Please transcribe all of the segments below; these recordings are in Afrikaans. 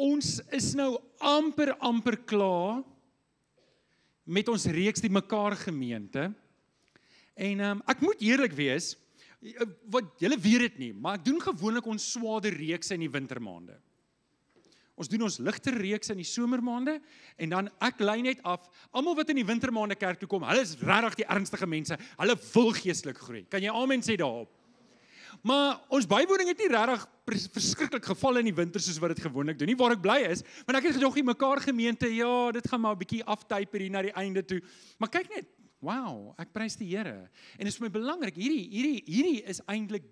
Ons is nou amper klaar met ons reeks die Mekaar Gemeente. En ek moet eerlik wees, wat julle weet dit nie, maar ek doen gewoonlik ons swaarder reekse in die wintermaande. Ons doen ons ligter reeks in die somermaande, en dan ek lei net af, almal wat in die wintermaande kerk toe kom, hulle is regtig die ernstige mense, hulle wil geestelik groei. Kan jy amen sê daarop? Maar ons bywoning het nie regtig verskriklik geval in die winter soos wat dit gewoonlik doen nie, waar ek bly is, want ek het gedog die Mekaar Gemeente, ja, dit gaan maar 'n bietjie aftyper hier na die einde toe. Maar kyk net, wow, ek prys die Here. En dit is vir my belangrik, hierdie is eintlik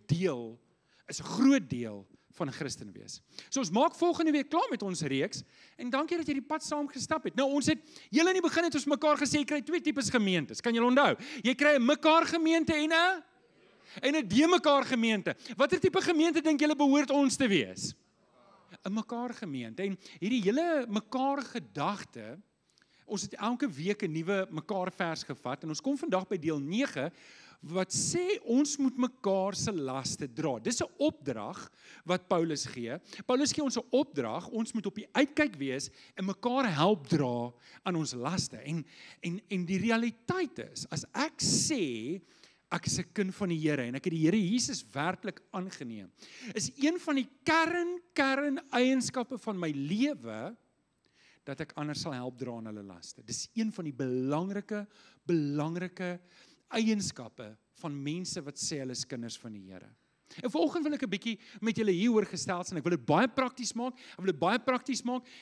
is 'n groot deel van 'n Christen wees. So ons maak volgende week klaar met ons reeks, en dankie dat jy die pad saam gestap het. Nou ons het, julle in die begin het ons mekaar gesê, jy kry 2 tipes gemeentes, kan julle onthou? Jy kry 'n Mekaar Gemeente en 'n de-mekaar gemeente. Watter tipe gemeente dink julle behoort ons te wees? 'n Mekaar Gemeente. En hierdie hele mekaar gedagte, ons het elke week 'n nuwe mekaar vers gevat, en ons kom vandag by deel 9, wat sê ons moet mekaar se laste dra. Dis 'n opdrag wat Paulus gee. Paulus gee ons 'n opdrag, ons moet op die uitkyk wees en mekaar help dra aan ons laste. En die realiteit is, as ek sê, ek is 'n kind van die Here en ek het die Here Jesus werklik aangeneem, is een van die kern eienskappe van my lewe, dat ek ander sal help dra aan hulle laste. Dis een van die belangrike eienskappe van mense wat sê hulle is kinders van die Here. En vanoggend wil ek 'n bietjie met julle hieroor gesels, en ek wil dit baie prakties maak,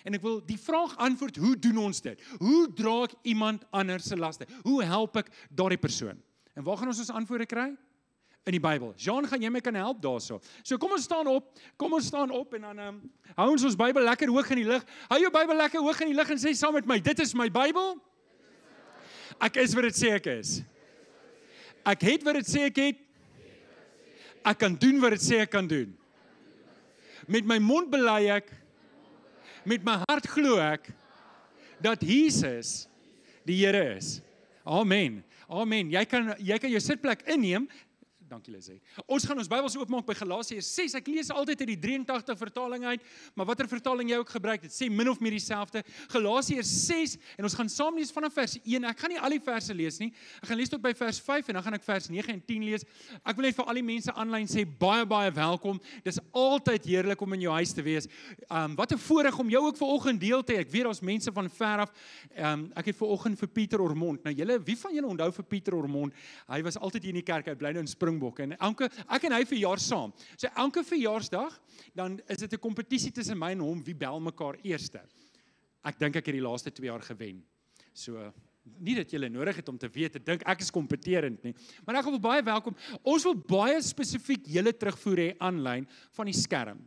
en ek wil die vraag antwoord, hoe doen ons dit? Hoe dra ek iemand anders se laste? Hoe help ek daardie persoon? En waar gaan ons antwoorde kry? In die Bybel. Jean, gaan jy my kan help daarso? So kom ons staan op, en dan hou ons Bybel lekker hoog in die lug. Hou jou Bybel lekker hoog in die lug en sê saam met my, dit is my Bybel. Ek is wat dit sê ek is. Ek het wat dit sê ek het. Ek kan doen wat dit sê ek kan doen. Met my mond bely ek, met my hart glo ek, dat Jesus die Here is. Amen. Jy kan jou sitplek inneem. Dankie Lizzie. Ons gaan ons Bybels oopmaak by Galasiërs 6. Ek lees altyd uit die 83 vertaling uit, maar watter vertaling jy ook gebruik, dit sê min of meer dieselfde. Galasiërs 6, en ons gaan saam lees vanaf vers 1. Ek gaan nie al die verse lees nie. Ek gaan lees tot by vers 5 en dan gaan ek vers 9 en 10 lees. Ek wil net vir al die mense aanlyn sê baie welkom. Dis altyd heerlik om in jou huis te wees. Wat 'n voorreg om jou ook vanoggend deel te hê. Ek weet daar's mense van ver af. Ek het vanoggend vir Pieter Ormond. Nou wie van julle onthou vir Pieter Ormond? Hy was altyd hier in die kerk. Hy bly nou in Springbokke, en ek en hy verjaar saam. So elke verjaarsdag, dan is dit 'n kompetisie tussen my en hom, wie bel mekaar eerste. Ek dink ek het die laaste 2 jaar gewen. So, nie dat julle nodig het om te weet, ek dink ek is kompeterend nie. Maar ek wil baie welkom. Ons wil baie spesifiek julle terugvoer hê aanlyn van die skerm.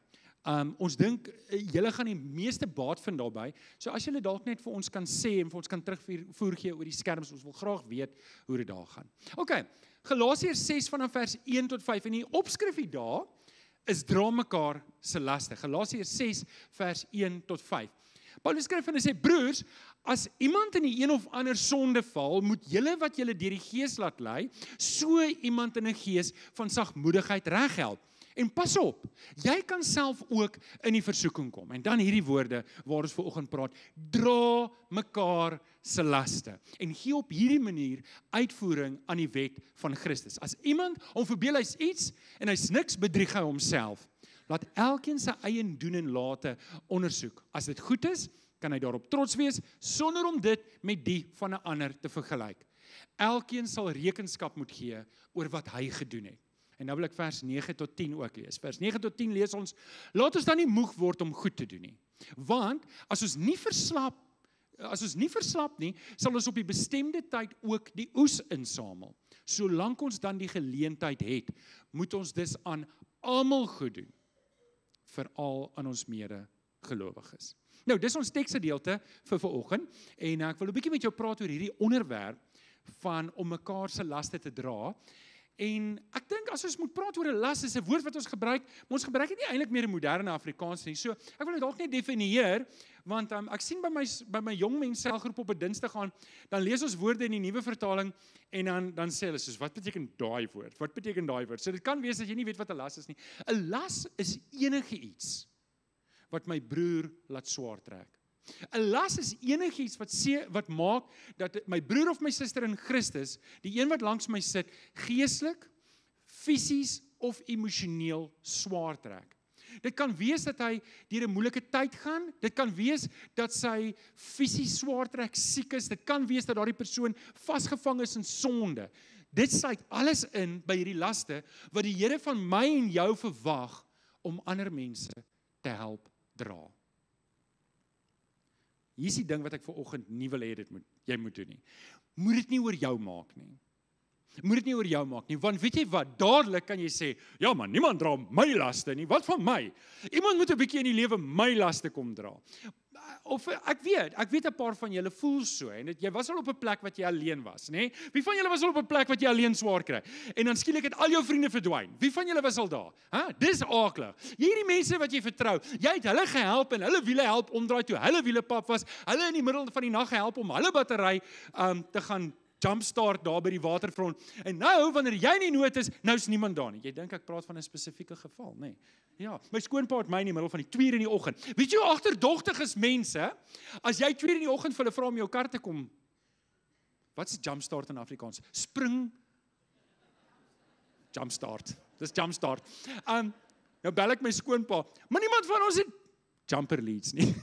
Ons dink, julle gaan die meeste baat vind daarbey. So as julle dalk net vir ons kan sê, en vir ons kan terugvoer gee oor die skerms, ons wil graag weet hoe dit daar gaan. Okay, Galasiërs 6 vanaf vers 1 tot 5, en die opskrif hier daar is dra mekaar se laste. Galasiërs 6 vers 1 tot 5. Paulus skryf en hy sê, broers, as iemand in die een of ander sonde val, moet julle wat julle deur die Gees laat lei, so iemand in 'n gees van sagmoedigheid reghelp. En pas op, jy kan self ook in die versoeking kom. En dan hierdie woorde waar ons vanoggend praat, dra mekaar se laste. En gee op hierdie manier uitvoering aan die wet van Christus. As iemand hom verbeel hy's iets en hy's niks, bedrieg hy homself. Laat elkeen sy eie doen en late ondersoek. As dit goed is, kan hy daarop trots wees, sonder om dit met die van 'n ander te vergelyk. Elkeen sal rekenskap moet gee oor wat hy gedoen het. En nou wil ek vers 9 tot 10 ook lees. Vers 9 tot 10 lees ons, laat ons dan nie moeg word om goed te doen nie. Want as ons nie verslap nie, sal ons op die bestemde tyd ook die oes insamel. Solank ons dan die geleentheid het, moet ons dus aan almal goed doen, veral aan ons medegelowiges. Nou, dis ons teksgedeelte vir vanoggend, en ek wil 'n bietjie met jou praat oor hierdie onderwerp van om mekaar se laste te dra. En ek dink as ons moet praat oor 'n las, is 'n woord wat ons gebruik, maar ons gebruik dit nie eintlik meer in moderne Afrikaans nie. So, ek wil dit dalk net definieer, want ek sien by my jong mens selgroep op 'n Dinsdag aan, dan lees ons woorde in die nuwe vertaling, en dan sê hulle soos, wat beteken daai woord? Wat beteken daai woord? So dit kan wees dat jy nie weet wat 'n las is nie. 'n las is enige iets wat my broer laat swaar trek. 'n Las is enigiets wat maak dat my broer of my suster in Christus, die een wat langs my sit, geestelik, fisies of emosioneel swaar trek. Dit kan wees dat hy deur 'n moeilike tyd gaan, dit kan wees dat sy fisies swaar trek, siek is, dit kan wees dat daardie persoon vasgevang is in sonde. Dit sluit alles in by hierdie laste wat die Here van my en jou verwag om ander mense te help dra. Hier is die ding wat ek vanoggend nie wil hê jy moet doen nie. Moet dit nie oor jou maak nie. Moet dit nie oor jou maak nie, want weet jy wat, dadelik kan jy sê, ja maar niemand dra my laste nie, wat van my? Iemand moet 'n bietjie in die lewe my laste kom dra. Of ek weet 'n paar van julle voel so, en jy was al op 'n plek wat jy alleen was, nê? Wie van julle was al op 'n plek wat jy alleen swaar kry? En dan skielik het al jou vriende verdwyn. Wie van julle was al daar? Dis aaklig. Hierdie mense wat jy vertrou, jy het hulle gehelp en hulle wiele help omdraai toe hulle wiele pap was, hulle in die middel van die nag gehelp om hulle battery te gaan jumpstart daar by die waterfront. En nou, wanneer jy nie nood is, nou is niemand daar nie. Jy dink ek praat van 'n spesifieke geval, nê? Ja, my skoonpa het my in die middel van die 2 uur in die oggend. Weet jy hoe agterdogtig is mense, as jy 2 uur in die oggend vir hulle vra om jou kar te kom, wat is jumpstart in Afrikaans? Spring, jumpstart, dis jumpstart. Nou bel ek my skoonpa, maar niemand van ons het jumper leads nie.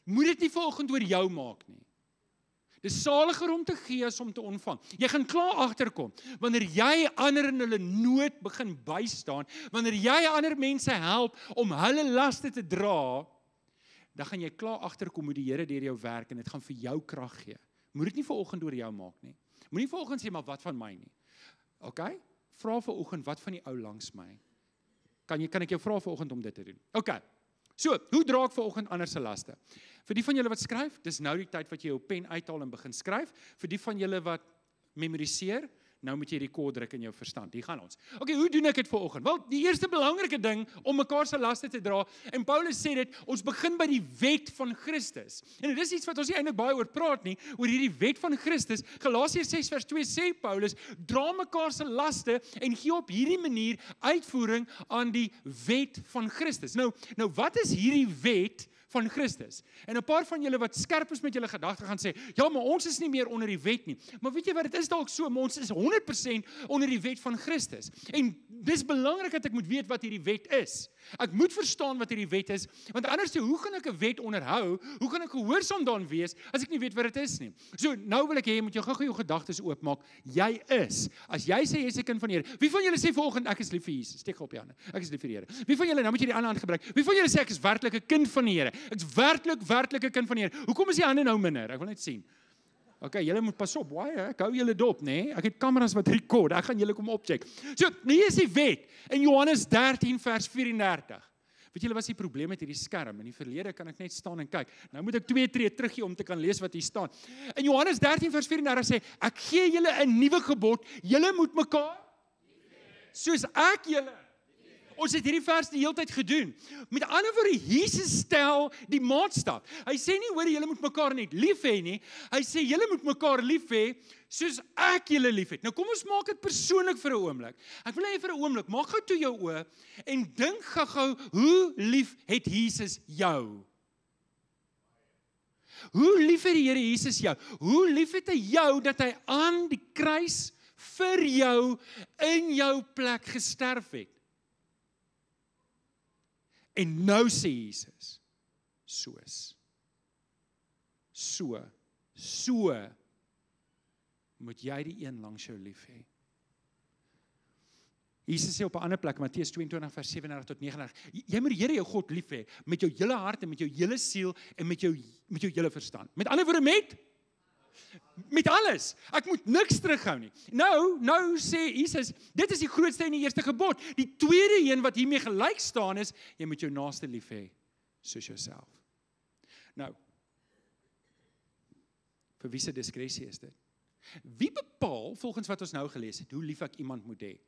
Moet dit nie vanoggend oor jou maak nie. Dis saliger om te gee as om te ontvang. Jy gaan klaar agterkom, wanneer jy ander in hulle nood begin bystaan, wanneer jy ander mense help om hulle laste te dra, dan gaan jy klaar agterkom hoe die Here deur jou werk en dit gaan vir jou krag gee. Moet dit nie vanoggend oor jou maak nie. Moenie vanoggend sê, maar wat van my nie. Okay? Vra vanoggend, wat van die ou langs my? Kan ek jou vra vanoggend om dit te doen? Okay. So, hoe dra ek vanoggend ander se laste? Vir die van julle wat skryf, dis nou die tyd wat jy jou pen uithaal en begin skryf. Vir die van julle wat memoriseer, nou moet jy rekord druk in jou verstand. Hier gaan ons. Okay, hoe doen ek dit vanoggend? Wel, die eerste belangrike ding om mekaar se laste te dra, en Paulus sê dit, ons begin by die wet van Christus. En dit is iets wat ons nie eintlik baie oor praat nie, oor hierdie wet van Christus. Galasiërs 6 vers 2 sê Paulus, dra mekaar se laste en gee op hierdie manier uitvoering aan die wet van Christus. Nou wat is hierdie wet van Christus? En 'n paar van julle wat skerp is met julle gedagte gaan sê, ja, maar ons is nie meer onder die wet nie. Maar weet jy wat, dit is dalk so, maar ons is 100% onder die wet van Christus. En dis belangrik dat ek moet weet wat hierdie wet is. Ek moet verstaan wat hierdie wet is, want anders hoe gaan ek 'n wet onderhou? Hoe gaan ek gehoorsaam daaraan wees as ek nie weet wat dit is nie? So, nou wil ek hê jy moet jou gou-gou jou gedagtes oopmaak. Jy is, as jy sê jy is 'n kind van die Here. Wie van julle sê vanoggend ek is lief vir Jesus? Steek op jou hande. Ek is lief vir die Here. Wie van julle, nou moet jy die ander hand gebruik. Wie van julle sê ek is werklik 'n kind van die Here? Ek is werklik 'n kind van die Here. Hoekom is die hande nou minder? Ek wil net sien. Okay, julle moet pas op, baie, ek hou julle dop, nê? Ek het kameras wat rekord, ek gaan julle kom opcheck. So, hier is die wet in Johannes 13 vers 34. Weet julle wat is die probleem met hierdie skerm? In die verlede kan ek net staan en kyk. Nou moet ek 2 tree teruggee om te kan lees wat hier staan. In Johannes 13 vers 34 sê, ek gee julle 'n nuwe gebod, julle moet mekaar soos ek julle. Ons het hierdie vers die hele tyd gedoen. Met ander woorde, Jesus stel die maatstaf. Hy sê nie hoor julle moet mekaar net lief hê nie. Hy sê julle moet mekaar lief hê soos ek julle liefhet. Nou kom ons maak dit persoonlik vir 'n oomblik. Ek wil hê vir 'n oomblik, maak gou toe jou oë en dink gou, hoe lief het Jesus jou? Hoe lief het die Here Jesus jou? Hoe lief het hy jou dat hy aan die kruis vir jou in jou plek gesterf het? En nou sê Jesus, so moet jy die een langs jou lief hê. Jesus sê op 'n ander plek, Matteus 22 vers 37 tot 39, jy moet die Here jou God lief hê, met jou hele hart en met jou hele siel en met jou hele verstand. Met ander woorde met alles. Ek moet niks terughou nie. Nou sê Jesus, dit is die grootste en die eerste gebod. Die tweede een wat hiermee gelyk staan is, jy moet jou naaste lief hê soos jouself. Nou, vir wie se diskresie is dit? Wie bepaal, volgens wat ons nou gelees het, hoe lief ek iemand moet hê?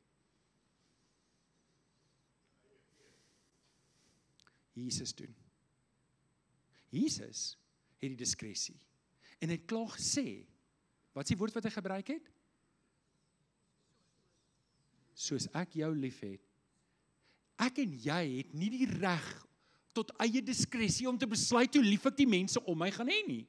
Jesus doen. Jesus het die diskresie. En hy het klaar gesê, wat is die woord wat hy gebruik het? Soos ek jou lief het. Ek en jy het nie die reg tot eie diskresie om te besluit hoe lief ek die mense om my gaan hê nie.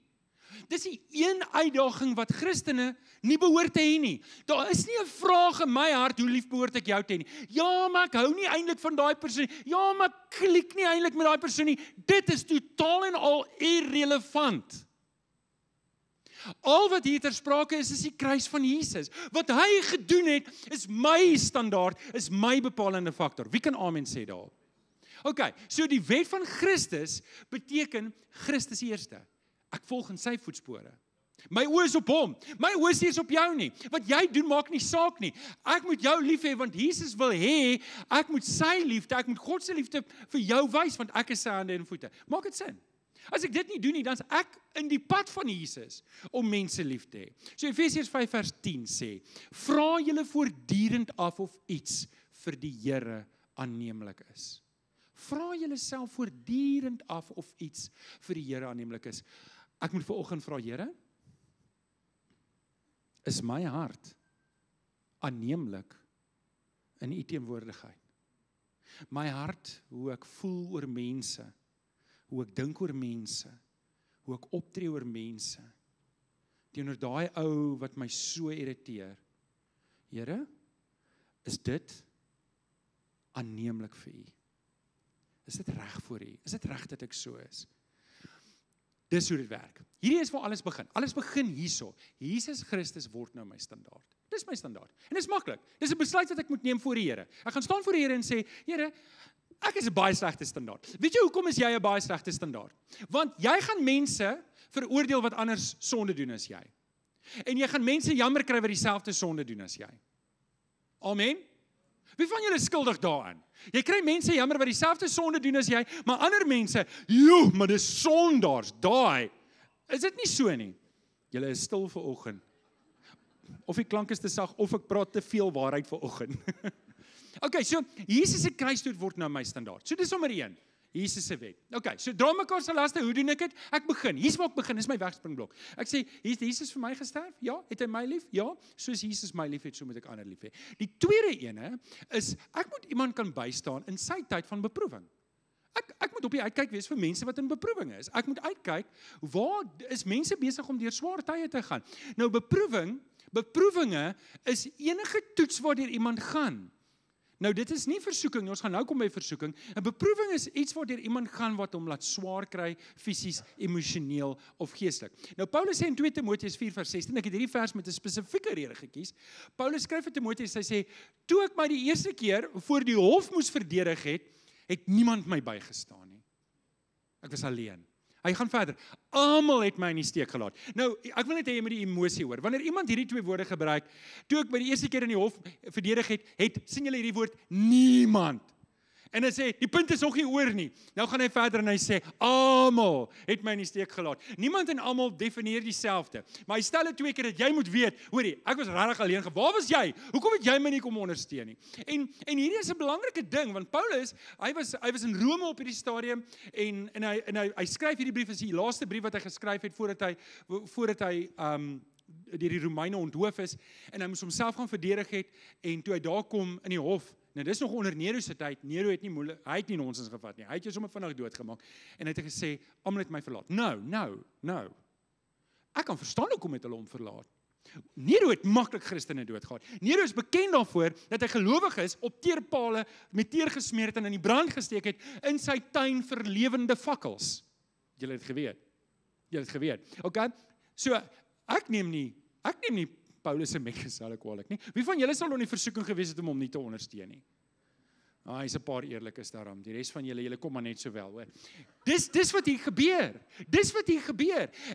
Dis die een uitdaging wat Christene nie behoort te hê nie. Daar is nie 'n vraag in my hart, hoe lief behoort ek jou te hê nie. Ja, maar ek hou nie eintlik van daai persoon nie. Ja, maar ek klik nie eintlik met daai persoon nie. Dit is totaal en al irrelevant. Al wat hier ter sprake is die kruis van Jesus. Wat hy gedoen het, is my standaard, is my bepalende faktor. Wie kan amen sê daar? OK, so die wet van Christus beteken Christus eerste. Ek volg in sy voetspore. My oë is op hom. My oë is nie op jou nie. Wat jy doen maak nie saak nie. Ek moet jou lief hê want Jesus wil hê ek moet sy liefde, ek moet God se liefde vir jou wys want ek is sy hande en voete. Maak dit sin? As ek dit nie doen nie, dan is ek in die pad van Jesus om mense lief te hê. So Efesiërs 5 vers 10 sê, vra julle voortdurend af of iets vir die Here aanneemlik is. Vra julleself voortdurend af of iets vir die Here aanneemlik is. Ek moet vanoggend vra, Here, is my hart aanneemlik in u teenwoordigheid? My hart, hoe ek voel oor mense, hoe ek dink oor mense, hoe ek optree oor mense, teenoor daai ou wat my so irriteer. Here, is dit aanneemlik vir u? Is dit reg vir u? Is dit reg dat ek so is? Dis hoe dit werk. Hierdie is waar alles begin. Alles begin hierso. Jesus Christus word nou my standaard. Dis my standaard. En dis maklik. Dis 'n besluit wat ek moet neem voor die Here. Ek gaan staan voor die Here en sê, Here, ek is 'n baie slegte standaard. Weet jy hoekom is jy 'n baie slegte standaard? Want jy gaan mense veroordeel wat anders sonde doen as jy. En jy gaan mense jammer kry wat dieselfde sonde doen as jy. Amen. Wie van julle is skuldig daaraan? Jy kry mense jammer wat dieselfde sonde doen as jy, maar ander mense, joe, maar dis sondaars, daai. Is dit nie so nie? Julle is stil vanoggend. Of die klank is te sag, of ek praat te veel waarheid vanoggend. OK, so Jesus se kruisdood word nou my standaard. So dis nommer 1. Jesus se wet. OK, so dra mekaar se laste, hoe doen ek dit? Ek begin. Hier's waar ek begin, is my wegspringblok. Ek sê, het Jesus vir my gesterf? Ja. Het hy my lief? Ja. Soos Jesus my lief het, so moet ek ander lief hê. Die tweede ene is, ek moet iemand kan bystaan in sy tyd van beproewing. Ek moet op die uitkyk wees vir mense wat in beproewing is. Ek moet uitkyk, waar is mense besig om deur swaar tye te gaan? Nou beproewinge is enige toets waardeur iemand gaan. Nou dit is nie versoeking, ons gaan nou kom by versoeking. 'n Beproewing is iets waardeur iemand gaan wat hom laat swaar kry, fisies, emosioneel of geestelik. Nou Paulus sê in 2 Timoteus 4 vers 16, ek het hierdie vers met 'n spesifieke rede gekies. Paulus skryf vir Timoteus, hy sê, toe ek my die eerste keer voor die hof moes verdedig het niemand my bygestaan nie. Ek was alleen. Hy gaan verder. Almal het my in die steek gelaat. Nou, ek wil net hê jy moet die emosie hoor. Wanneer iemand hierdie twee woorde gebruik, toe ek by die eerste keer in die hof verdedig het sien julle hierdie woord niemand. En hy sê, die punt is nog nie oor nie. Nou gaan hy verder en hy sê, almal het my in die steek gelaat. Niemand en almal definieer dieselfde. Maar hy stel dit 2 keer dat jy moet weet, hoorie, ek was regtig alleen. Waar was jy? Hoekom het jy my nie kom ondersteun nie? En hierdie is 'n belangrike ding, want Paulus, hy was in Rome op hierdie stadium en hy skryf hierdie brief, is die laaste brief wat hy geskryf het voordat hy deur die Romeine onthoof is en hy moes homself gaan verdedig het en toe hy daar kom in die hof. Nou dis nog onder Nero se tyd. Nero het nie hy het nie nonsens gevat nie. Hy het jou sommer vinnig doodgemaak en hy het gesê, almal het my verlaat. Nou. Ek kan verstaan hoekom het hulle hom verlaat. Nero het maklik Christene doodgehad. Nero is bekend daarvoor dat hy gelowig is, op teerpale met teer gesmeer het en in die brand gesteek het in sy tuin vir lewende fakkels. Julle het geweet. Okay? So ek neem nie Paulus se metgeselle kwaadlik nie. Wie van julle sal in die versoeking gewees het om hom nie te ondersteun nie? Hy's 'n paar eerlikes daarom. Die res van julle kom maar net so wel, hoor. Dis wat hier gebeur.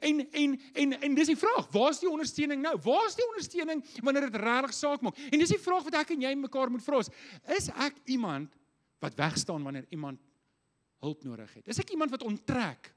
En dis die vraag, waar is die ondersteuning nou? Waar is die ondersteuning wanneer dit regtig saak maak? En dis die vraag wat ek en jy mekaar moet vra. Is ek iemand wat wegstaan wanneer iemand hulp nodig het? Is ek iemand wat onttrek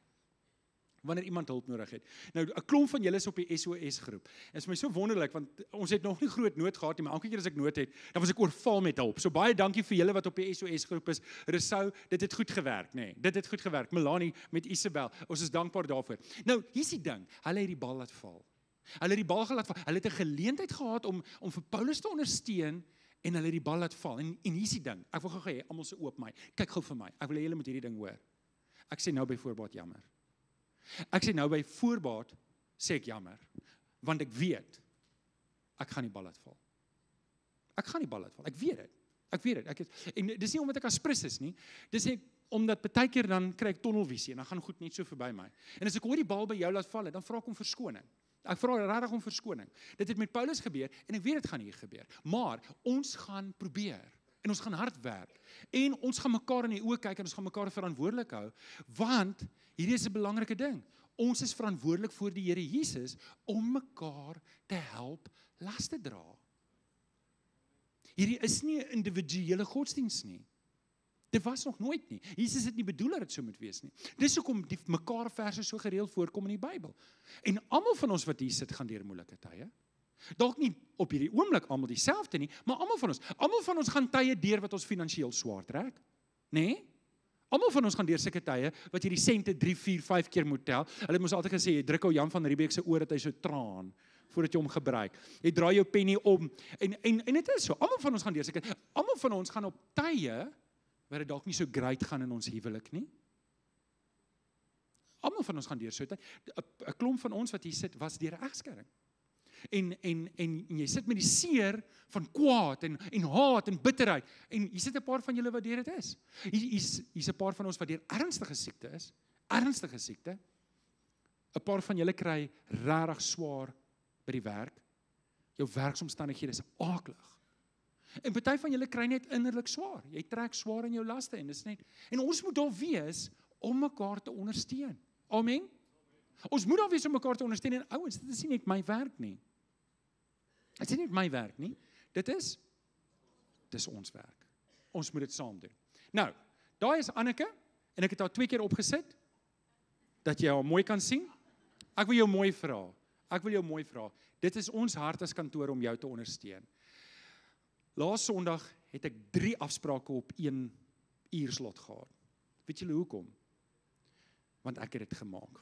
wanneer iemand hulp nodig het? Nou, 'n klomp van julle is op die SOS groep. Dit is my so wonderlik, want ons het nog nie groot nood gehad nie, maar elke keer as ek nood het, dan was ek oorval met hulp. So baie dankie vir julle wat op die SOS groep is. Rousseau, dit het goed gewerk, nê? Dit het goed gewerk. Melanie met Isabel, ons is dankbaar daarvoor. Nou, hier's die ding, hulle het die bal laat val. Hulle het 'n geleentheid gehad om vir Paulus te ondersteun, en hulle het die bal laat val. En hier's die ding, ek wil gou hê, almal se oop my. Kyk gou vir my, ek wil hê julle moet hierdie ding hoor. Ek sê nou by voorbaat jammer. Ek sê nou by voorbaat sê ek jammer, want ek weet, ek gaan die bal laat val. Ek gaan die bal laat val, ek weet dit. En dis nie omdat ek aspris is nie, dis nie omdat baie keer dan kry ek tunnelvisie en dan gaan goed net so verby my. En as ek hoor die bal by jou laat val, dan vra ek om verskoning. Ek vra regtig om verskoning. Dit het met Paulus gebeur en ek weet dit gaan hier gebeur. Maar ons gaan probeer en ons gaan hard werk en ons gaan mekaar in die oë kyk en ons gaan mekaar verantwoordelik hou, want hierdie is 'n belangrike ding. Ons is verantwoordelik voor die Here Jesus om mekaar te help las te dra. Hierdie is nie 'n individuele godsdiens nie. Dit was nog nooit nie. Jesus het nie bedoel dat dit so moet wees nie. Dis hoekom die mekaar verse so gereeld voorkom in die Bybel. En almal van ons wat hier sit, gaan deur moeilike tye. Dalk nie op hierdie oomblik almal dieselfde nie, maar almal van ons gaan tye deur wat ons finansiëel swaar trek, nê? Nee? Almal van ons gaan deur sulke tye wat jy die sente 3, 4, 5 keer moet tel. Hulle het mos altyd gesê, jy druk ou Jan van Riebeeck se oor dat hy so traan voordat jy hom gebruik. Jy draai jou pennie om en dit is so. Almal van ons gaan deur sulke. Almal van ons gaan op tye waar dit dalk nie so great gaan in ons huwelik nie. Almal van ons gaan deur so tyd. 'n Klomp van ons wat hier sit was deur 'n egskeiding. En jy sit met die seer van kwaad en haat en bitterheid. En hier sit 'n paar van julle wat deur dit is. Hier's 'n paar van ons wat deur ernstige siekte is. Ernstige siekte. 'n Paar van julle kry regtig swaar by die werk. Jou werksomstandighede is aaklig. En party van julle kry net innerlik swaar. Jy trek swaar in jou laste en dis net. En ons moet daar wees om mekaar te ondersteun. Amen. Ons moet daar wees om mekaar te ondersteun en ouens, dit is nie net my werk nie. Dit is nie net my werk nie. Dis ons werk. Ons moet dit saam doen. Nou, daar is Anneke en ek het haar 2 keer opgesit dat jy haar mooi kan sien. Ek wil jou mooi vra. Dit is ons hart as kantoor om jou te ondersteun. Laas Sondag het ek 3 afsprake op 1 uur slot gehad. Weet julle hoekom? Want ek het dit gemaak.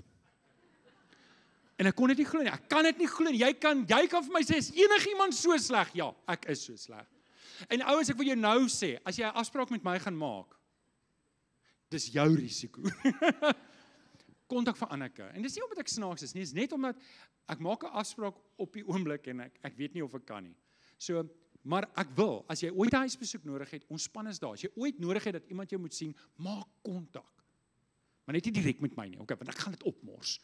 En ek kon dit nie glo nie. Ek kan dit nie glo nie. Jy kan vir my sê, is enigiemand so sleg? Ja, ek is so sleg. En ouens, ek wil jou nou sê, as jy 'n afspraak met my gaan maak, dis jou risiko. Kontak vir Anneke. En dis nie omdat ek snaaks is nie, dis net omdat ek maak 'n afspraak op die oomblik en ek weet nie of ek kan nie. So, maar ek wil, as jy ooit 'n huisbesoek nodig het, ons span is daar. As jy ooit nodig het dat iemand jou moet sien, maak kontak. Maar net nie direk met my nie, okay, want ek gaan dit opmors.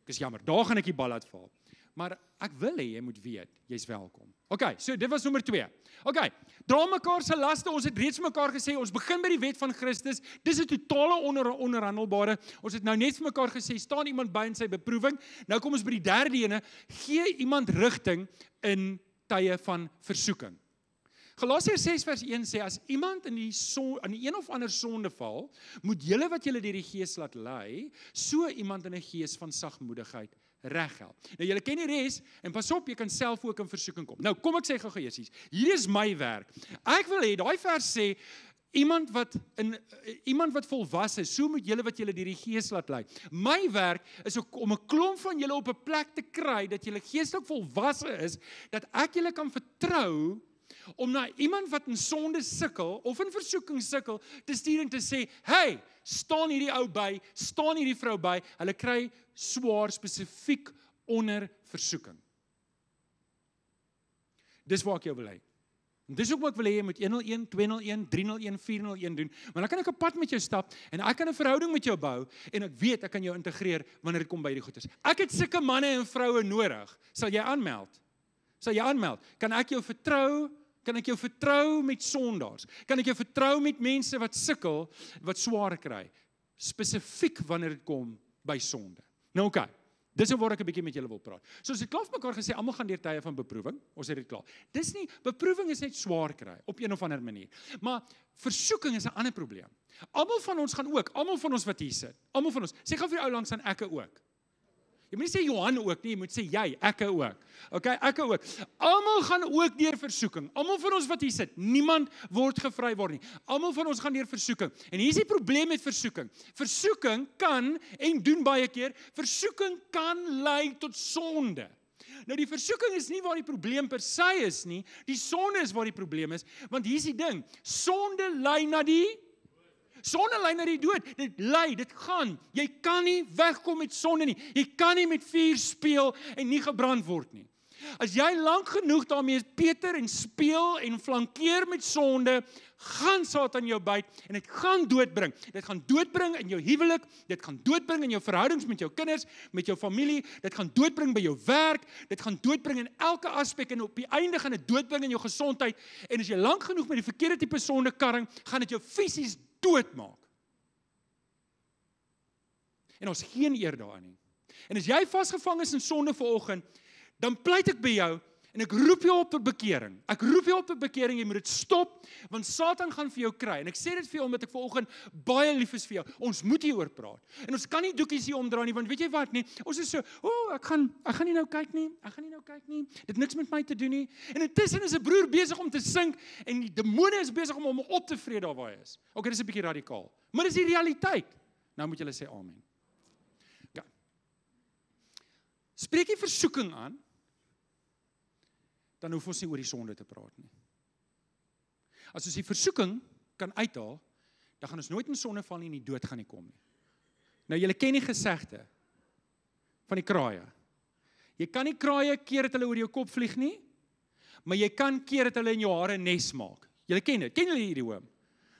Ek is jammer, daar gaan ek die bal laat val. Maar ek wil hê jy moet weet, jy's welkom. Okay, so dit was nommer 2. Okay, dra mekaar se laste. Ons het reeds mekaar gesê, ons begin by die wet van Christus. Dis 'n totale onderhandelbare. Ons het nou net vir mekaar gesê, staan iemand by in sy beproewing. Nou kom ons by die derde ene, gee iemand rigting in tye van versoeking. Galasiërs 6 vers 1 sê, as iemand in die een of ander sonde val, moet julle wat julle deur die Gees laat lei, so iemand in 'n gees van sagmoedigheid reghelp. Nou julle ken die res, en pas op, jy kan self ook in versoeking kom. Nou kom ek sê gou-gou eers, hier is my werk. Ek wil hê, daai vers sê, iemand wat volwasse is, so moet julle wat julle deur die Gees laat lei. My werk is om 'n klomp van julle op 'n plek te kry, dat julle geestelik volwasse is, dat ek julle kan vertrou, om na iemand wat in sonde sukkel, of in versoeking sukkel, te stuur en te sê, hey, staan hierdie ou by, staan hierdie vrou by, hulle kry swaar spesifiek onder versoeking. Dis waar ek jou wil hê. Dis ook wat ek wil hê, jy moet 101, 201, 301, 401 doen, want dan kan ek 'n pad met jou stap, en ek kan 'n verhouding met jou bou, en ek weet, ek kan jou integreer, wanneer dit kom by die goeders. Ek het sulke manne en vroue nodig, sal jy aanmeld? Kan ek jou vertrou? Kan ek jou vertrou met sondaars? Kan ek jou vertrou met mense wat sukkel, wat swaar kry? Spesifiek wanneer dit kom by sonde. Nou oké, dis waar ek 'n bietjie met julle wil praat. So ons het klaar vir mekaar gesê, almal gaan deur tye van beproewing, ons het dit klaar. Dis nie, beproewing is net swaar kry, op een of ander manier. Maar versoeking is 'n ander probleem. Almal van ons gaan ook, almal van ons wat hier sit, almal van ons, sê gou vir die ou langs aan ekke ook. Jy moet nie sê Johan ook nie, jy moet sê jy, ekke ook. Okay, ekke ook. Almal gaan ook deur versoeking. Almal van ons wat hier sit, niemand word gevry word nie. Almal van ons gaan deur versoeking. En hier is die probleem met versoeking. Versoeking kan, en doen baie keer, versoeking kan lei tot sonde. Nou die versoeking is nie waar die probleem per se is nie, die sonde is waar die probleem is, want hier is die ding, sonde lei na die Sonde lei na die dood. Dit gaan. Jy kan nie wegkom met sonde nie. Jy kan nie met vuur speel en nie gebrand word nie. As jy lank genoeg daarmee peter en speel en flankeer met sonde, gaan Satan jou byt en dit gaan doodbring. Dit gaan doodbring in jou huwelik, dit gaan doodbring in jou verhoudings met jou kinders, met jou familie, dit gaan doodbring by jou werk, dit gaan doodbring in elke aspek en op die einde gaan dit doodbring in jou gesondheid. En as jy lank genoeg met die verkeerde tipe sonde karring, gaan dit jou fisies doodmaak. En ons geen eer daarin nie. En as jy vasgevang is in sonde vanoggend, dan pleit ek by jou, en ek roep jou op tot bekering. Ek roep jou op tot bekering, jy moet dit stop, want Satan gaan vir jou kry. En ek sê dit vir jou, omdat ek vanoggend baie lief is vir jou. Ons moet hieroor praat. En ons kan nie doekies hier omdraai nie, want weet jy wat nie? Ons is so, ek gaan nie nou kyk nie, dit niks met my te doen nie. En intussen is 'n broer besig om te sink, en die demone is besig om hom op te vreet daar waar hy is. Okay, dis 'n bietjie radikaal. Maar dis die realiteit. Nou moet julle sê amen. Ja. Spreek jy versoeking aan, dan hoef ons nie oor die sonde te praat nie. As ons die versoeking kan uithaal, dan gaan ons nooit in sonde val nie en die dood gaan nie kom nie. Nou, julle ken die gesegde van die kraaie. Jy kan nie kraaie keer dat hulle oor jou kop vlieg nie, maar jy kan keer dat hulle in jou hare nes maak. Julle ken dit, ken julle hierdie idiome?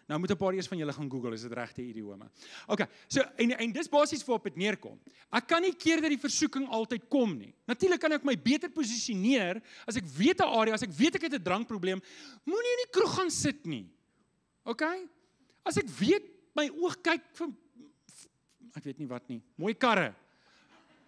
Nou moet 'n paar eers van julle gaan Google, is dit regte idiome. Okay, so en dis basies waarop dit neerkom. Ek kan nie keer dat die versoeking altyd kom nie. Natuurlik kan ek my beter posisioneer as ek weet 'n area, as ek weet ek het 'n drankprobleem, moenie in die kroeg gaan sit nie. Okay? As ek weet my oog kyk vir ek weet nie wat nie, mooi karre.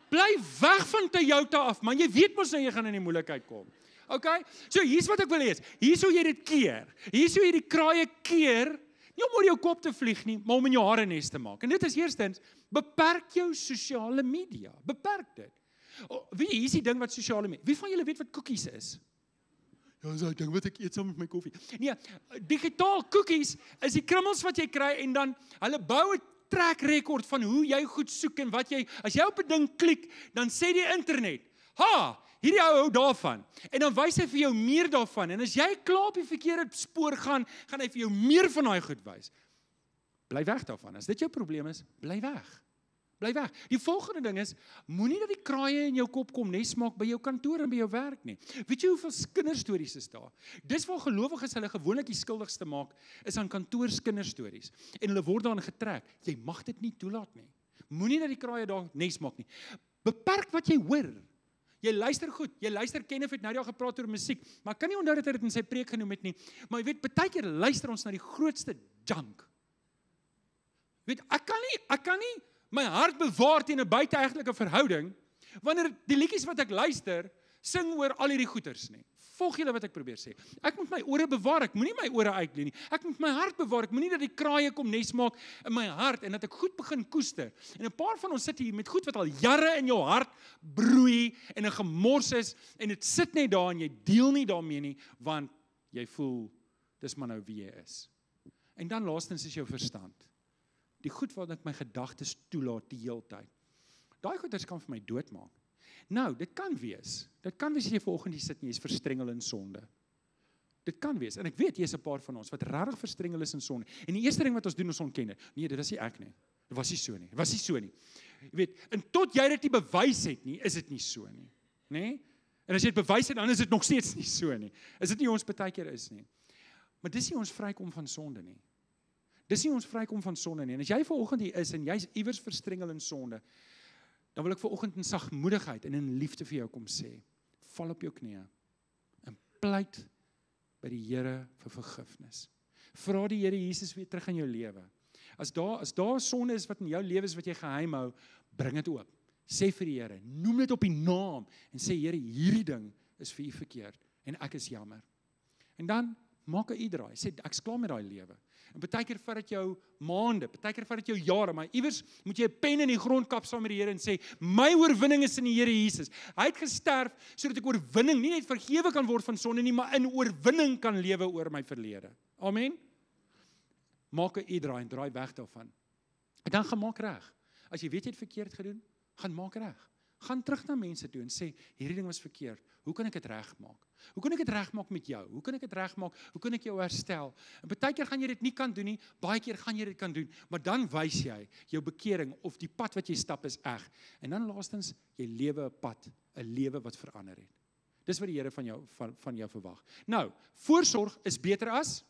Bly weg van Toyota af, man. Jy weet mos nou jy gaan in die moeilikheid kom. Okay? So hier's wat ek wil hê. Hier's hoe jy dit keer. Hier's hoe jy die kraaie keer. Nie om oor jou kop te vlieg nie, maar om in jou hare nes te maak. En dit is eerstens, beperk jou sosiale media. Beperk dit. Weet jy, hier is die ding wat sosiale media. Wie van julle weet wat cookies is? Ja, dis 'n ding wat ek eet saam met my koffie. Nee, digitaal cookies is die krummels wat jy kry en dan hulle bou 'n track record van hoe jy goed soek en wat jy, as jy op 'n ding klik, dan sê die internet, hierdie ou hou daarvan. En dan wys hy vir jou meer daarvan. En as jy klaar op die verkeerde spoor gaan hy vir jou meer van daai goed wys. Bly weg daarvan. As dit jou probleem is, bly weg. Bly weg. Die volgende ding is, moenie dat die kraaie in jou kop kom nes maak by jou kantoor en by jou werk nie. Weet jy hoeveel kinderstories is daar? Dis waar gelowiges hulle gewoonlik die skuldigste maak, is aan kantoorskinderstories. En hulle word daarin getrek. Jy mag dit nie toelaat nie. Moenie dat die kraaie daar nes maak nie. Beperk wat jy hoor. Jy luister goed, jy luister Kenneth het nou die al gepraat oor musiek, maar ek kan nie onthou dat hy dit in sy preek genoem het nie, maar jy weet, baie keer luister ons na die grootste junk. Weet, ek kan nie my hart bewaar teen 'n buiteegtelike verhouding, wanneer die liedjies wat ek luister, sing oor al hierdie goeters nie. Volg julle wat ek probeer sê? Ek moet my ore bewaar, ek moenie my ore uitleen nie. Ek moet my hart bewaar, ek moenie dat die kraaie kom nes maak in my hart en dat ek goed begin koester. En 'n paar van ons sit hier met goed wat al jare in jou hart broei en 'n gemors is en dit sit net daar en jy deel nie daarmee nie, want jy voel dis maar nou wie jy is. En dan laastens is jou verstand. Die goed wat ek my gedagtes toelaat die hele tyd. Daai goeders kan vir my doodmaak. Nou, dit kan wees as jy vanoggend hier sit en jy is verstrengel in sonde. Dit kan wees, en ek weet, jy is 'n paar van ons, wat regtig verstrengel is in sonde. En die eerste ding wat ons doen, ons ontken dit. Nee, dit was nie ek nie. Dit was nie so nie. Jy weet, en tot jy dit nie bewys het nie, is dit nie so nie. Nee? En as jy dit bewys het, dan is dit nog steeds nie so nie. Is dit nie ons partykeer is nie. Maar dis nie ons vrykom van sonde nie. Dis nie ons vrykom van sonde nie. En as jy vanoggend hier is, en jy's iewers verstrengel in sonde, dan wil ek vanoggend in sagmoedigheid en in liefde vir jou kom sê, val op jou knieë en pleit by die Here vir vergifnis. Vra die Here Jesus weer terug in jou lewe. As daar sonde is wat in jou lewe is wat jy geheim hou, bring dit oop. Sê vir die Here, noem dit op die naam en sê Here, hierdie ding is vir U verkeerd en ek is jammer. En dan maak 'n uitdraai. Sê ek's klaar met daai lewe. En baie keer vat dit jou maande, baie keer vat dit jou jare, maar iewers moet jy 'n pen in die grond kap saam met die Here en sê, my oorwinning is in die Here Jesus. Hy het gesterf sodat ek oorwinning, nie net vergewe kan word van sonde nie, maar in oorwinning kan lewe oor my verlede. Amen. Maak 'n uitdraai en draai weg daarvan. En dan gaan maak reg. As jy weet jy het verkeerd gedoen, gaan maak reg. Gaan terug na mense toe en sê, hierdie ding was verkeerd. Hoe kan ek dit regmaak? Hoe kan ek dit regmaak met jou? Hoe kan ek dit regmaak? Hoe kan ek jou herstel? En baie keer gaan jy dit nie kan doen nie, baie keer gaan jy dit kan doen, maar dan wys jy jou bekering of die pad wat jy stap is reg. En dan laastens, jy lewe 'n pad, 'n lewe wat verander het. Dis wat die Here van jou verwag. Nou, voorsorg is beter as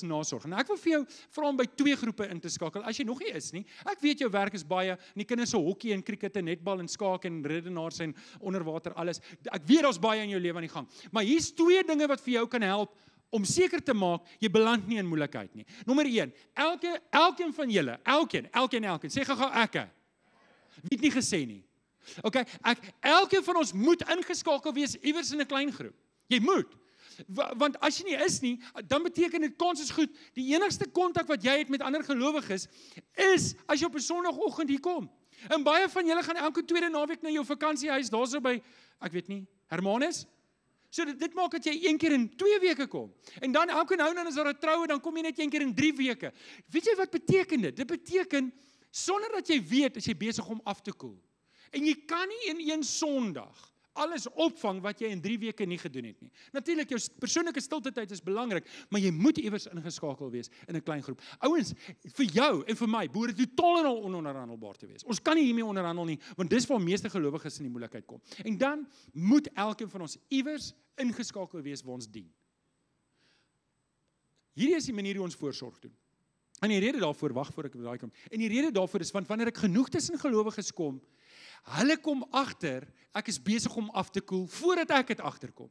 nasorg. En ek wil vir jou vra om by 2 groepe in te skakel, as jy nog nie is nie. Ek weet jou werk is baie, en die kinders se hokkie en krieket en netbal en skaak en redenaars en onderwater alles. Ek weet daar's baie in jou lewe aan die gang. Maar hier's 2 dinge wat vir jou kan help om seker te maak, jy beland nie in moeilikheid nie. Nommer 1, elkeen van julle, elkeen, sê gou ekke. Wie het nie gesê nie? Okay, elkeen van ons moet ingeskakel wees iewers in 'n klein groep. Jy moet. Want as jy nie is nie, dan beteken dit kans is goed, die enigste kontak wat jy het met ander gelowiges, is as jy op 'n Sondagoggend hier kom. En baie van julle gaan elke tweede naweek na jou vakansiehuis, daarso by, ek weet nie, Hermanus? So dit maak dat jy 1 keer in 2 weke kom. En dan elke nou en dan is daar 'n troue, dan kom jy net 1 keer in 3 weke. Weet jy wat beteken dit? Dit beteken, sonder dat jy weet, is jy besig om af te koel. En jy kan nie in 1 Sondag alles opvang wat jy in 3 weke nie gedoen het nie. Natuurlik, jou persoonlike stilte tyd is belangrik, maar jy moet iewers ingeskakel wees in 'n klein groep. Ouens, vir jou en vir my behoort dit totaal en al ononderhandelbaar te wees. Ons kan nie hiermee onderhandel nie, want dis waar meeste gelowiges in die moeilikheid kom. En dan moet elkeen van ons iewers ingeskakel wees waar ons dien. Hierdie is die manier hoe ons voorsorg doen. En die rede daarvoor, wag voor ek by daai kom. En die rede daarvoor is, want wanneer ek genoeg tussen gelowiges kom, hulle kom agter, ek is besig om af te koel, voordat ek dit agterkom.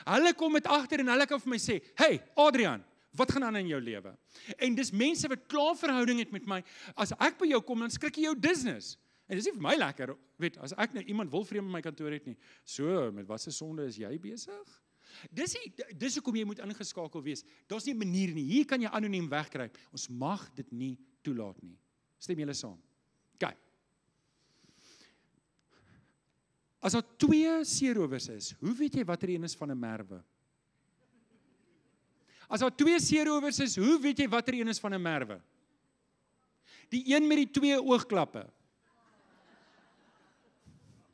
Hulle kom met agter en hulle kan vir my sê, hey Adrian, wat gaan aan in jou lewe? En dis mense wat klaar verhouding het met my, as ek by jou kom, dan skrik jy jou business. En dis nie vir my lekker, weet, as ek nou iemand wilvreem in my kantoor het nie, so, met wat se sonde is jy besig? Dis hoekom jy moet ingeskakel wees. Daar's nie 'n manier nie. Hier kan jy anoniem wegkruip. Ons mag dit nie toelaat nie. Stem julle saam? Kyk. As daar 2 seerowers is, hoe weet jy watter een is van 'n merwe? As daar 2 seerowers is, hoe weet jy watter een is van 'n merwe? Die een met die 2 oogklappe.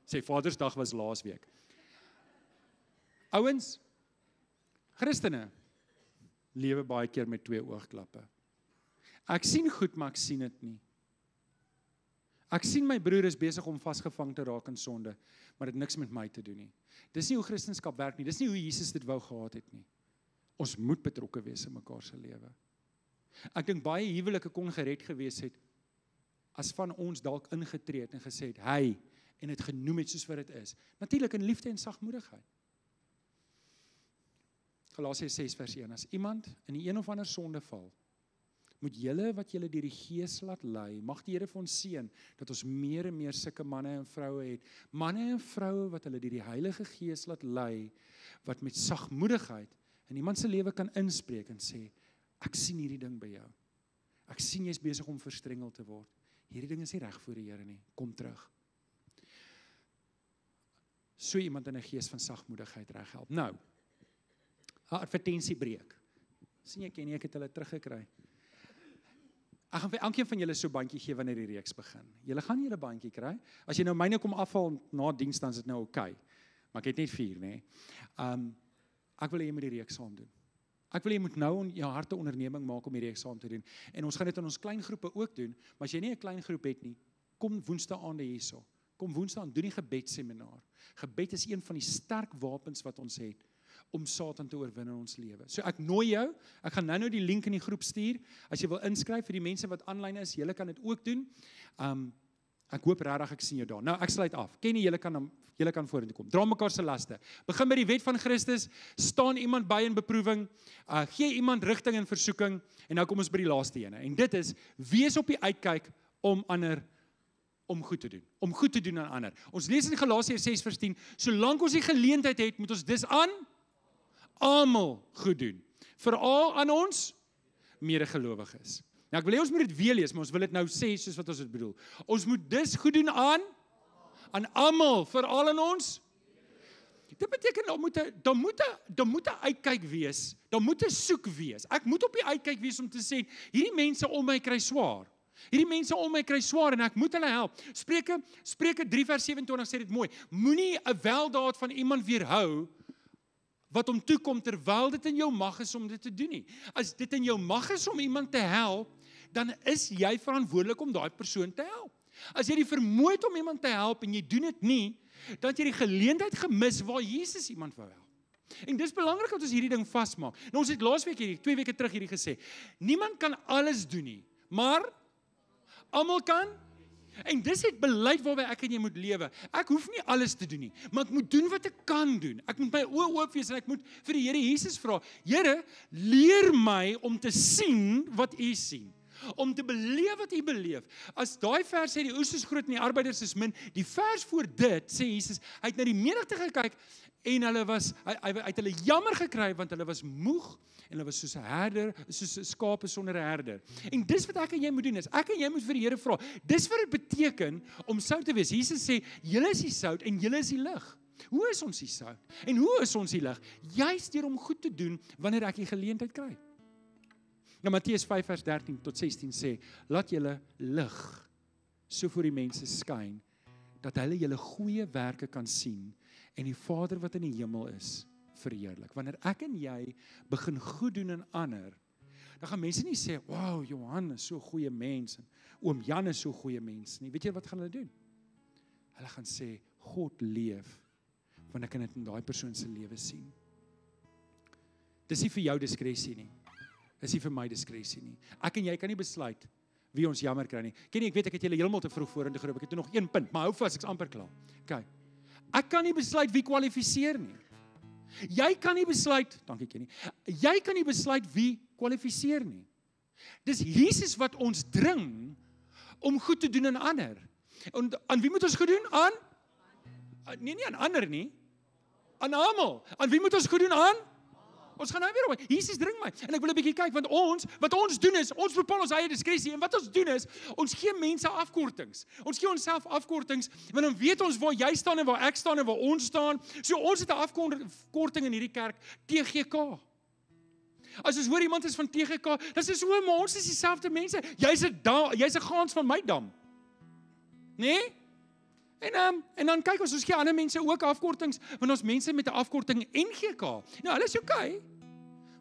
Sê Vadersdag was laasweek. Ouens, Christene lewe baie keer met 2 oogklappe. Ek sien goed, maar ek sien dit nie. Ek sien my broer is besig om vasgevang te raak in sonde, maar dit het niks met my te doen nie. Dis nie hoe Christendom werk nie, dis nie hoe Jesus dit wou gehad het nie. Ons moet betrokke wees in mekaar se lewe. Ek dink baie huwelike kon gered gewees het, as van ons dalk ingetree het en gesê het, hy, en het genoem het soos wat dit is. Natuurlik in liefde en sagmoedigheid. Galasiërs 6 vers 1, as iemand in die een of ander sonde val, moet julle wat julle deur die Gees laat lei, mag die Here vir ons seën, dat ons meer en meer sulke manne en vroue het, manne en vroue wat hulle deur die Heilige Gees laat lei, wat met sagmoedigheid in iemand se lewe kan inspreek en sê, ek sien hierdie ding by jou, ek sien jy's besig om verstrengel te word, hierdie ding is nie reg voor die Here nie, kom terug. So iemand in 'n gees van sagmoedigheid reghelp. Nou, 'n advertensiebreek. Sien jy, ken jy, ek het hulle teruggekry. Ek gaan vir elkeen van julle so 'n bandjie gee wanneer die reeks begin. Julle gaan julle bandjie kry. As jy nou myne kom afhaal na diens, dan is dit nou oukei. Maar ek het net 4, nê. Ek wil hê jy moet die reeks saam doen. Ek wil jy moet nou in jou harte onderneming maak om die reeks saam te doen. En ons gaan dit in ons klein groepe ook doen, maar as jy nie 'n klein groep het nie, kom Woensdaande hierso. Kom Woensdae, doen die gebedsseminaar. Gebed is een van die sterk wapens wat ons het om Satan te oorwin in ons lewe. So ek nooi jou, ek gaan nou die link in die groep stuur, as jy wil inskryf vir die mense wat aanlyn is, julle kan dit ook doen. Ek hoop regtig ek sien jou daar. Nou, ek sluit af. Ken jy, julle kan vorentoe kom. Dra mekaar se laste. Begin by die wet van Christus, staan iemand by in beproewing, gee iemand rigting en versoeking, en nou kom ons by die laaste ene. En dit is, wees op die uitkyk om goed te doen. Om goed te doen aan ander. Ons lees in Galasiërs 6 vers 10, solank ons die geleentheid het, moet ons dis aan almal goed doen. Veral aan ons medegelowiges. Nou ek wil hê ons moet dit weer lees, maar ons wil dit nou sê soos wat ons dit bedoel. Ons moet dis goed doen aan almal, veral aan ons. Dit beteken daar moet 'n uitkyk wees. Daar moet 'n soek wees. Ek moet op die uitkyk wees om te sê, hierdie mense om my kry swaar. Hierdie mense om my kry swaar en ek moet hulle help. Spreuke 3 vers 27 sê dit mooi. Moenie 'n weldaad van iemand weerhou wat hom toekom terwyl dit in jou mag is om dit te doen nie. As dit in jou mag is om iemand te help, dan is jy verantwoordelik om daai persoon te help. As jy die vermoë het om iemand te help en jy doen dit nie, dan het jy die geleentheid gemis waar Jesus iemand wou help. En dis belangrik dat ons hierdie ding vasmaak. Nou ons het laasweek hierdie 2 weke terug hierdie gesê. Niemand kan alles doen nie, maar almal kan. En dis het beleid waarby ek en jy moet lewe. Ek hoef nie alles te doen nie, maar ek moet doen wat ek kan doen. Ek moet my oë oop wees en ek moet vir die Here Jesus vra, Here, leer my om te sien wat U sien. Om te beleef wat U beleef. As daai vers sê die oes is groot en die arbeiders is min, die vers voor dit sê Jesus, hy het na die menigte gekyk en hy het hulle jammer gekry want hulle was moeg en hulle was soos 'n herder, soos 'n skape sonder 'n herder. En dis wat ek en jy moet doen is, ek en jy moet vir die Here vra. Dis wat dit beteken om sout te wees. Jesus sê, julle is die sout en julle is die lig. Hoe is ons die sout? En hoe is ons die lig? Juist deur om goed te doen wanneer ek die geleentheid kry. Nou Matteus 5 vers 13 tot 16 sê, laat julle lig so voor die mense skyn, dat hulle julle goeie werke kan sien en die Vader wat in die hemel is, verheerlik. Wanneer ek en jy begin goed doen aan ander, dan gaan mense nie sê, wow, Johan is so 'n goeie mens, en oom Jan is so 'n goeie mens nie. Weet jy wat gaan hulle doen? Hulle gaan sê, God leef, want ek kan dit in daai persoon se lewe sien. Dis nie vir jou diskresie nie. Dis nie vir my diskresie nie. Ek en jy kan nie besluit wie ons jammer kry nie. Ken jy, ek weet ek het julle heeltemal te vroeg vorentoe geroep. Ek het nog 1 punt, maar hou vas, ek's amper klaar. Okay. Ek kan nie besluit wie kwalifiseer nie. Jy kan nie besluit, dankie Kenny. Jy kan nie besluit wie kwalifiseer nie. Dis Jesus wat ons dring om goed te doen aan ander. En aan wie moet ons goed doen? Nee, nie aan ander nie. Aan almal. Aan wie moet ons goed doen aan? Ons gaan nou weer op. Jesus dring my. En ek wil 'n bietjie kyk, want wat ons doen is, ons bepaal ons eie diskresie. En wat ons doen is, ons gee mense afkortings. Ons gee onsself afkortings, want dan weet ons waar jy staan en waar ek staan en waar ons staan. So ons het 'n afkorting in hierdie kerk, TGK. As ons hoor iemand is van TGK, dan sê so, maar ons is dieselfde mense. Jy's 'n gans van my dam. Nee? En dan kyk ons gee ander mense ook afkortings, want ons mense met 'n afkorting NGK. Nou, hulle is okay.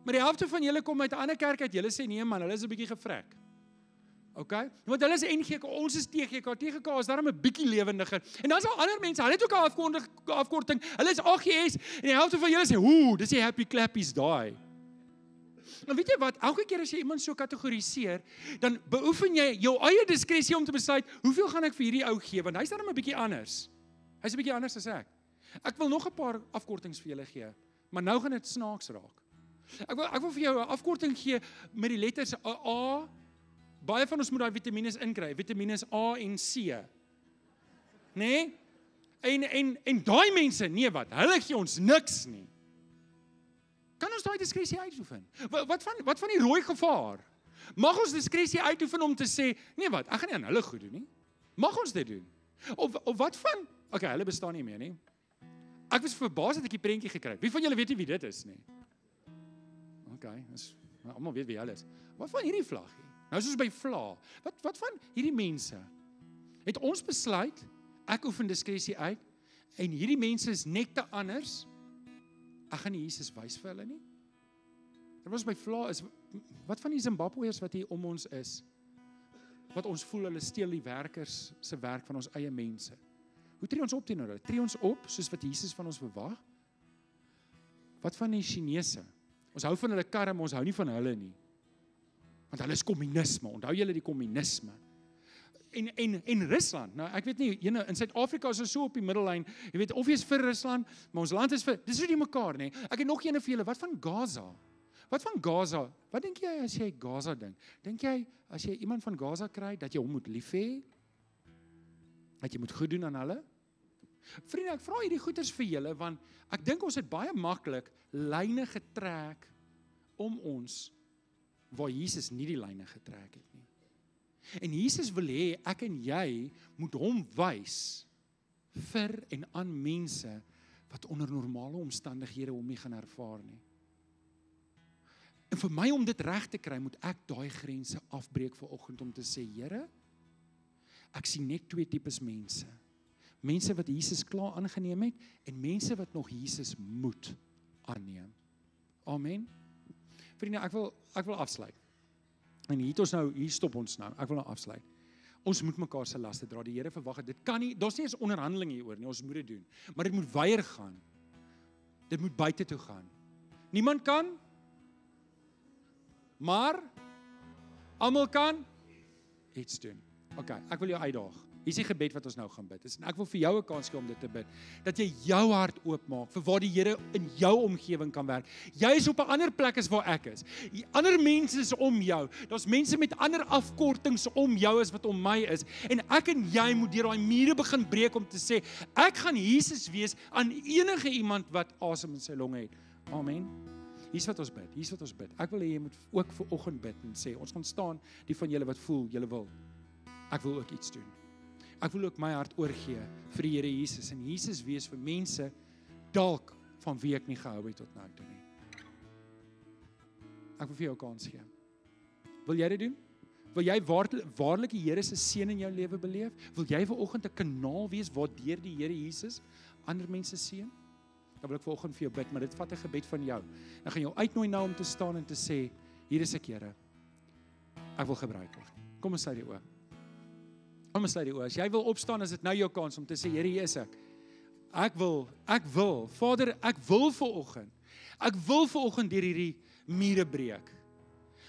Maar die helfte van julle kom uit 'n ander kerk uit, julle sê nee man, hulle is 'n bietjie gevrek. Okay? Want hulle is NGK, ons is TGK. TGK is daarom 'n bietjie lewendiger. En dan is daar ander mense, hulle het ook 'n afkorting. Hulle is AGS en die helfte van julle sê, "Ooh, dis die happy clappies daai." Nou weet jy wat, elke keer as jy iemand so kategoriseer, dan beoefen jy jou eie diskresie om te besluit, hoeveel gaan ek vir hierdie ou gee, want hy's dan 'n bietjie anders. Hy's 'n bietjie anders as ek. Ek wil nog 'n paar afkortings vir julle gee, maar nou gaan dit snaaks raak. Ek wil vir jou 'n afkorting gee met die letters A. Baie van ons moet daai vitamiene inkry, vitamiene A en C. Nee? En daai mense, nee wat, hulle gee ons niks nie. Kan ons daai diskresie uitoefen? Wat van die rooi gevaar? Mag ons diskresie uitoefen om te sê, nee wat, ek gaan nie aan hulle goed doen nie. Mag ons dit doen? Of wat van, okay, hulle bestaan nie meer nie. Ek was verbaas dat ek die prentjie gekry het. Wie van julle weet nie wie dit is nie? Okay, almal weet wie hulle is. Wat van hierdie vlaggie? Nou soos by vla. Wat van hierdie mense? Het ons besluit, ek oefen diskresie uit, en hierdie mense is net te anders, ek gaan nie Jesus wys vir hulle nie. Terwyl ons by vla is, wat van die Zimbabweërs wat hier om ons is, wat ons voel hulle steel die werkers se werk van ons eie mense. Hoe tree ons op teenoor hulle? Tree ons op soos wat Jesus van ons verwag? Wat van die Chinese? Ons hou van hulle karre, maar ons hou nie van hulle nie. Want hulle is kommunisme. Onthou julle die kommunisme? En Rusland, nou ek weet nie, in Suid-Afrika is ons so op die middellyn, jy weet, of jy is vir Rusland, maar ons land is vir, dis so die mekaar, nee. Ek het nog een vir julle, wat van Gaza? Wat van Gaza? Wat dink jy as jy Gaza dink? Dink jy, as jy iemand van Gaza kry, dat jy hom moet lief hê? Dat jy moet goed doen aan hulle? Vriende, ek vra hierdie goeters vir julle, want ek dink ons het baie maklik lyne getrek om ons, waar Jesus nie die lyne getrek het nie. En Jesus wil hê, ek en jy moet hom wys vir en aan mense wat onder normale omstandighede hom nie gaan ervaar nie. En vir my om dit reg te kry, moet ek daai grense afbreek vanoggend om te sê, Here, ek sien net 2 tipes mense. Mense wat Jesus klaar aangeneem het, en mense wat nog Jesus moet aanneem. Amen. Vriende, ek wil afsluit. En hier stop ons nou. Ek wil nou afsluit. Ons moet mekaar se laste dra. Die Here verwag dit. Kan nie, daar's nie eens onderhandeling hieroor nie. Ons moet dit doen. Maar dit moet weier gaan. Dit moet buite toe gaan. Niemand kan, maar almal kan iets doen. OK, ek wil jou uitdaag. Hier is die gebed wat ons nou gaan bid. En ek wil vir jou 'n kans gee om dit te bid. Dat jy jou hart oopmaak vir waar die Here in jou omgewing kan werk. Jy is op 'n ander plek as waar ek is. Ander mense is om jou. Daar's mense met ander afkortings om jou as wat om my is. En ek en jy moet deur daai mure begin breek om te sê, ek gaan Jesus wees aan enige iemand wat asem in sy longe het. Amen. Hier's wat ons bid. Ek wil hê jy moet ook vir oggend bid en sê, ons gaan staan, die van julle wat voel, julle wil. Ek wil ook iets doen. Ek wil ook my hart oorgee vir die Here Jesus en Jesus wees vir mense dalk van wie ek nie gehou het tot nou toe nie. Ek wil vir jou 'n kans gee. Wil jy dit doen? Wil jy waarlik die Here se seën in jou lewe beleef? Wil jy vanoggend 'n kanaal wees waardeur die Here Jesus ander mense seën? Dan wil ek vanoggend vir jou bid, maar dit vat 'n gebed van jou. Dan gaan jou uitnooi nou om te staan en te sê, hier is ek, Here. Ek wil gebruik word. Kom ons sluit die oë. As jy wil opstaan, is dit nou jou kans om te sê, Here, hier is ek. Ek wil, Vader, ek wil vanoggend deur hierdie mure breek.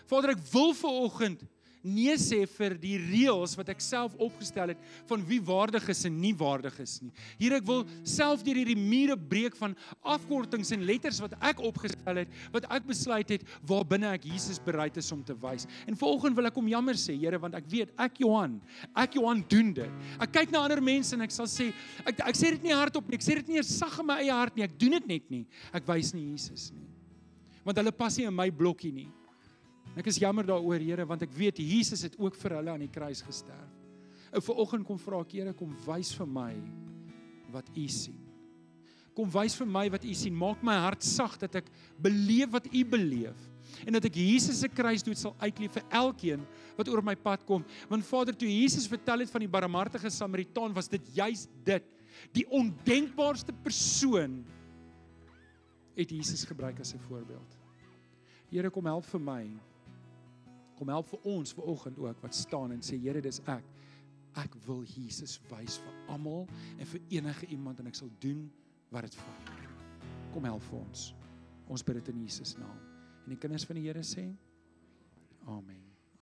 Vader, ek wil vanoggend nee sê vir die reëls wat ek self opgestel het van wie waardig is en nie waardig is nie. Here, ek wil self deur hierdie mure breek van afkortings en letters wat ek opgestel het, wat ek besluit het waarbinne ek Jesus bereid is om te wys. En vanoggend wil ek hom jammer sê, Here, want ek weet ek Johan doen dit. Ek kyk na ander mense en ek sal sê, ek sê dit nie hardop nie, ek sê dit nie sag in my eie hart nie, ek doen dit net nie. Ek wys nie Jesus nie. Want hulle pas nie in my blokkie nie. Ek is jammer daaroor, Here, want ek weet Jesus het ook vir hulle aan die kruis gesterf. En vanoggend kom vra ek, Here, kom wys vir my wat U sien. Kom wys vir my wat U sien. Maak my hart sag dat ek beleef wat U beleef. En dat ek Jesus se kruisdood sal uitleef vir elkeen wat oor my pad kom. Want Vader, toe Jesus vertel het van die barmhartige Samaritaan, was dit juist dit. Die ondenkbaarste persoon het Jesus gebruik as 'n voorbeeld. Here, kom help vir my. Kom help vir ons vanoggend ook wat staan en sê, Here, dis ek. Ek wil Jesus wys vir almal en vir enige iemand en ek sal doen wat dit vat. Kom help vir ons. Ons bid dit in Jesus naam. En die kinders van die Here sê, Amen.